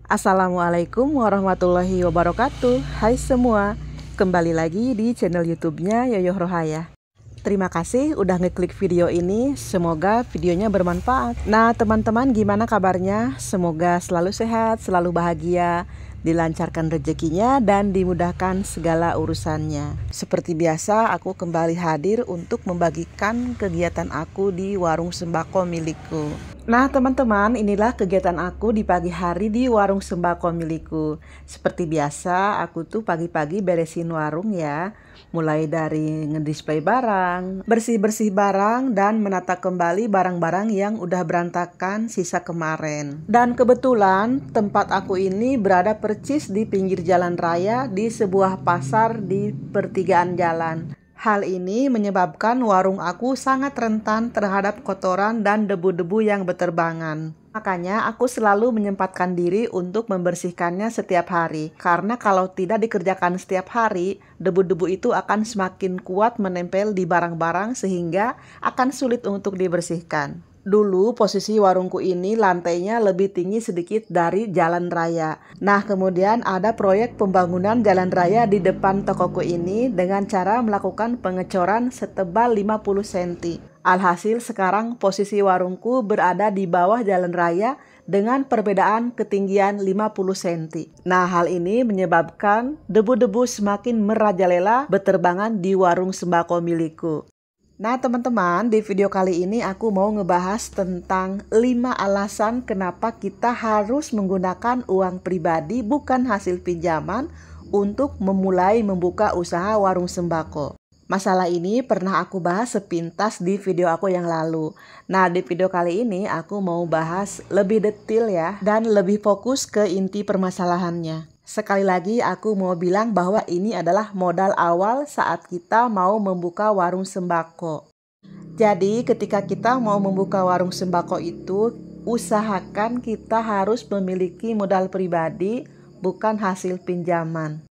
Assalamualaikum warahmatullahi wabarakatuh. Hai semua, kembali lagi di channel YouTube-nya Yoyoh Rohayah. Terima kasih udah ngeklik video ini, semoga videonya bermanfaat. Nah teman-teman, gimana kabarnya? Semoga selalu sehat, selalu bahagia, dilancarkan rezekinya dan dimudahkan segala urusannya. Seperti biasa, aku kembali hadir untuk membagikan kegiatan aku di warung sembako milikku. Nah teman-teman, inilah kegiatan aku di pagi hari di warung sembako milikku. Seperti biasa, aku tuh pagi-pagi beresin warung ya. Mulai dari ngedisplay barang, bersih-bersih barang, dan menata kembali barang-barang yang udah berantakan sisa kemarin. Dan kebetulan tempat aku ini berada persis di pinggir jalan raya di sebuah pasar di pertigaan jalan. Hal ini menyebabkan warung aku sangat rentan terhadap kotoran dan debu-debu yang berterbangan. Makanya aku selalu menyempatkan diri untuk membersihkannya setiap hari. Karena kalau tidak dikerjakan setiap hari, debu-debu itu akan semakin kuat menempel di barang-barang sehingga akan sulit untuk dibersihkan. Dulu posisi warungku ini lantainya lebih tinggi sedikit dari jalan raya. Nah kemudian ada proyek pembangunan jalan raya di depan tokoku ini dengan cara melakukan pengecoran setebal 50 cm. Alhasil sekarang posisi warungku berada di bawah jalan raya dengan perbedaan ketinggian 50 cm. Nah hal ini menyebabkan debu-debu semakin merajalela berterbangan di warung sembako milikku. Nah teman-teman, di video kali ini aku mau ngebahas tentang 5 alasan kenapa kita harus menggunakan uang pribadi bukan hasil pinjaman untuk memulai membuka usaha warung sembako. Masalah ini pernah aku bahas sepintas di video aku yang lalu. Nah di video kali ini aku mau bahas lebih detail ya dan lebih fokus ke inti permasalahannya. Sekali lagi aku mau bilang bahwa ini adalah modal awal saat kita mau membuka warung sembako. Jadi ketika kita mau membuka warung sembako itu, usahakan kita harus memiliki modal pribadi bukan hasil pinjaman.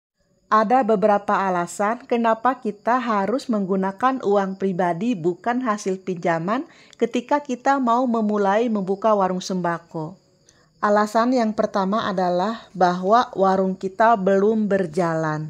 Ada beberapa alasan kenapa kita harus menggunakan uang pribadi bukan hasil pinjaman ketika kita mau memulai membuka warung sembako. Alasan yang pertama adalah bahwa warung kita belum berjalan.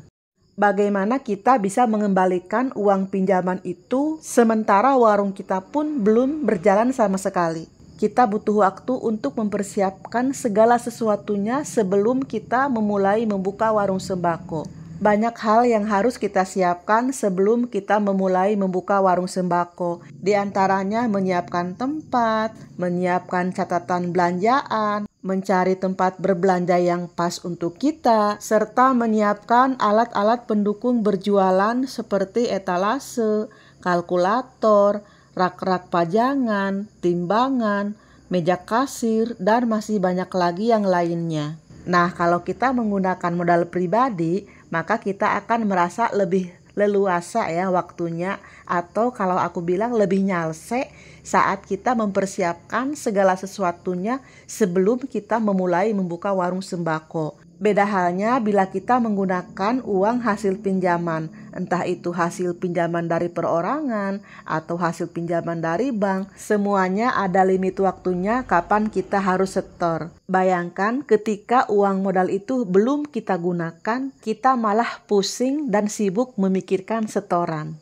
Bagaimana kita bisa mengembalikan uang pinjaman itu sementara warung kita pun belum berjalan sama sekali? Kita butuh waktu untuk mempersiapkan segala sesuatunya sebelum kita memulai membuka warung sembako. Banyak hal yang harus kita siapkan sebelum kita memulai membuka warung sembako. Di antaranya menyiapkan tempat, menyiapkan catatan belanjaan, mencari tempat berbelanja yang pas untuk kita, serta menyiapkan alat-alat pendukung berjualan seperti etalase, kalkulator, rak-rak pajangan, timbangan, meja kasir, dan masih banyak lagi yang lainnya. Nah, kalau kita menggunakan modal pribadi, maka kita akan merasa lebih leluasa ya waktunya, atau kalau aku bilang lebih nyalse saat kita mempersiapkan segala sesuatunya sebelum kita memulai membuka warung sembako. Beda halnya bila kita menggunakan uang hasil pinjaman, entah itu hasil pinjaman dari perorangan atau hasil pinjaman dari bank, semuanya ada limit waktunya kapan kita harus setor. Bayangkan ketika uang modal itu belum kita gunakan, kita malah pusing dan sibuk memikirkan setoran.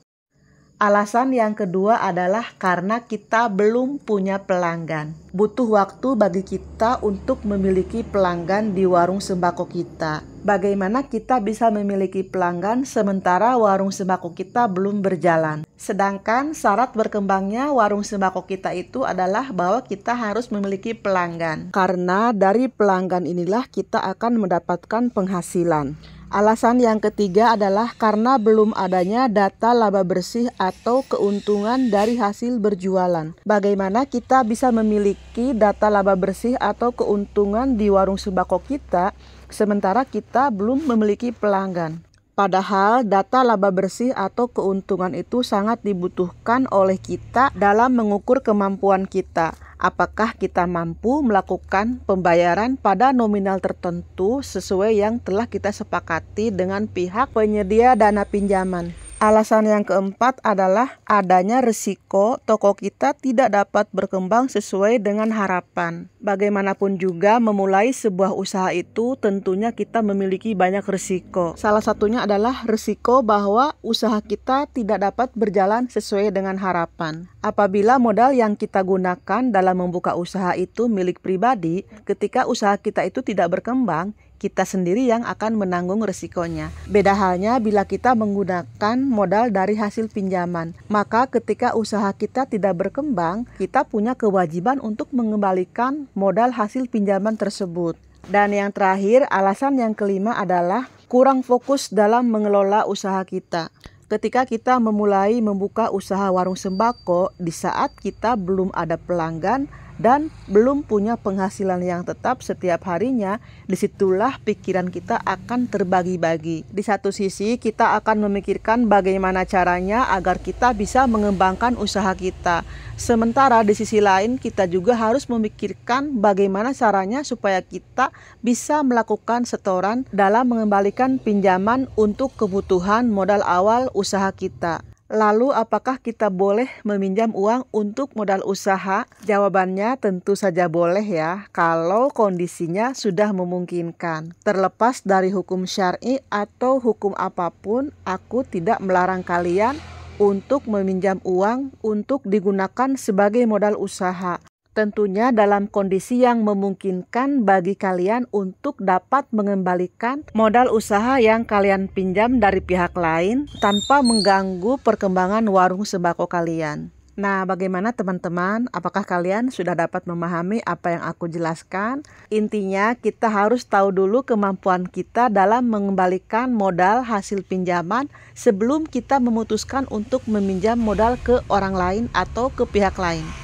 Alasan yang kedua adalah karena kita belum punya pelanggan. Butuh waktu bagi kita untuk memiliki pelanggan di warung sembako kita. Bagaimana kita bisa memiliki pelanggan sementara warung sembako kita belum berjalan? Sedangkan syarat berkembangnya warung sembako kita itu adalah bahwa kita harus memiliki pelanggan. Karena dari pelanggan inilah kita akan mendapatkan penghasilan. Alasan yang ketiga adalah karena belum adanya data laba bersih atau keuntungan dari hasil berjualan. Bagaimana kita bisa memiliki data laba bersih atau keuntungan di warung sembako kita sementara kita belum memiliki pelanggan? Padahal data laba bersih atau keuntungan itu sangat dibutuhkan oleh kita dalam mengukur kemampuan kita. Apakah kita mampu melakukan pembayaran pada nominal tertentu sesuai yang telah kita sepakati dengan pihak penyedia dana pinjaman? Alasan yang keempat adalah adanya risiko toko kita tidak dapat berkembang sesuai dengan harapan. Bagaimanapun juga memulai sebuah usaha itu tentunya kita memiliki banyak risiko. Salah satunya adalah risiko bahwa usaha kita tidak dapat berjalan sesuai dengan harapan. Apabila modal yang kita gunakan dalam membuka usaha itu milik pribadi, ketika usaha kita itu tidak berkembang, kita sendiri yang akan menanggung risikonya. Beda halnya bila kita menggunakan modal dari hasil pinjaman. Maka ketika usaha kita tidak berkembang, kita punya kewajiban untuk mengembalikan modal hasil pinjaman tersebut. Dan yang terakhir, alasan yang kelima adalah kurang fokus dalam mengelola usaha kita. Ketika kita memulai membuka usaha warung sembako di saat kita belum ada pelanggan dan belum punya penghasilan yang tetap setiap harinya, disitulah pikiran kita akan terbagi-bagi. Di satu sisi kita akan memikirkan bagaimana caranya agar kita bisa mengembangkan usaha kita. Sementara di sisi lain kita juga harus memikirkan bagaimana caranya supaya kita bisa melakukan setoran dalam mengembalikan pinjaman untuk kebutuhan modal awal usaha kita. Lalu apakah kita boleh meminjam uang untuk modal usaha? Jawabannya tentu saja boleh ya, kalau kondisinya sudah memungkinkan. Terlepas dari hukum syar'i atau hukum apapun, aku tidak melarang kalian untuk meminjam uang untuk digunakan sebagai modal usaha. Tentunya dalam kondisi yang memungkinkan bagi kalian untuk dapat mengembalikan modal usaha yang kalian pinjam dari pihak lain tanpa mengganggu perkembangan warung sembako kalian. Nah, bagaimana teman-teman? Apakah kalian sudah dapat memahami apa yang aku jelaskan? Intinya kita harus tahu dulu kemampuan kita dalam mengembalikan modal hasil pinjaman sebelum kita memutuskan untuk meminjam modal ke orang lain atau ke pihak lain.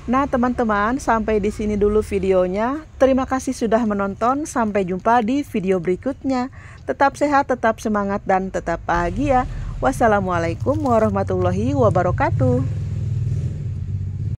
Nah teman-teman, sampai di sini dulu videonya. Terima kasih sudah menonton. Sampai jumpa di video berikutnya. Tetap sehat, tetap semangat, dan tetap bahagia. Wassalamualaikum warahmatullahi wabarakatuh.